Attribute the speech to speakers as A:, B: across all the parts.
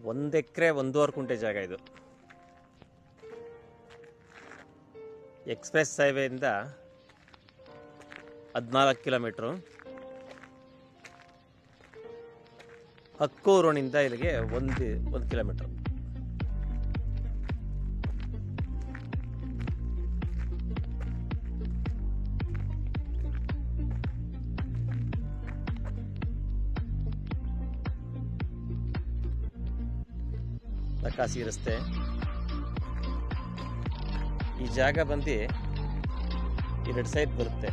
A: 1 ಎಕರೆ 1.5 ಕುಂಟೆ ಜಾಗ ಇದು. Express ಹೈವೇಯಿಂದ 14 kilometre. ಹಕ್ಕೂರಿನಿಂದ ಇಲ್ಲಿಗೆ 1 ಕಿಲೋಮೀಟ್ರು. ಲಕಾಸಿ ರಸ್ತೆ. ಈ ಜಾಗ ಬಂದು 2 ಸೈಡ್ ಬರುತ್ತೆ.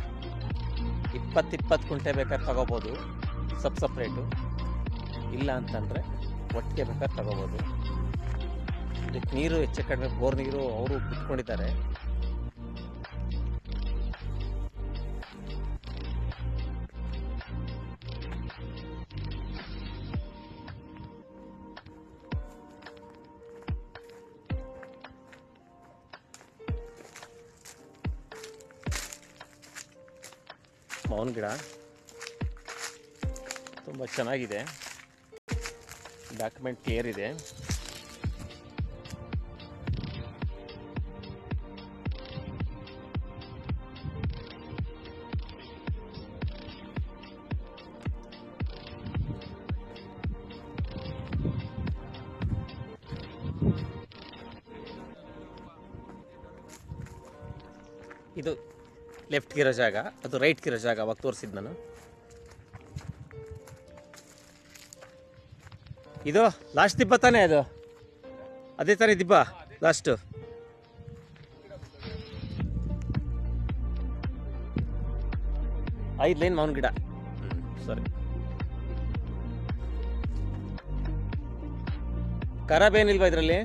A: 20 ಕುಂಟೆ ಬೇಕಾದ್ರೆ ತಗೋಬೋದು ಸಪ್ರೇಟು, ಇಲ್ಲ ಅಂತಂದರೆ ಒಟ್ಟಿಗೆ ಬೇಕಾದ್ರೆ ತಗೋಬೋದು. ಇದಕ್ಕೆ ನೀರು ಹೆಚ್ಚು ಕಡಿಮೆ ಬೋರ್ ನೀರು ಅವರು ಬಿಟ್ಕೊಂಡಿದ್ದಾರೆ. ಮಾವಿನ ಗಿಡ ತುಂಬ ಚೆನ್ನಾಗಿದೆ, ಡಾಕ್ಯುಮೆಂಟ್ ಕ್ಲಿಯರ್ ಇದೆ. ಇದು ಲೆಫ್ಟ್ಗಿರೋ ಜಾಗ, ಅದು ರೈಟ್ಗಿರೋ ಜಾಗ ಅವಾಗ ತೋರಿಸಿದ್ದು ನಾನು. ಇದು ಲಾಸ್ಟ್ ದಿಬ್ಬ ತಾನೇ, ಅದು ಅದೇ ತಾನೇ ದಿಬ್ಬ ಲಾಸ್ಟು. ಐದು ಲೈನ್ ಮಾವಿನ ಗಿಡ. ಸರಿ, ಖರಾಬ್ ಏನಿಲ್ವಾ ಇದರಲ್ಲಿ?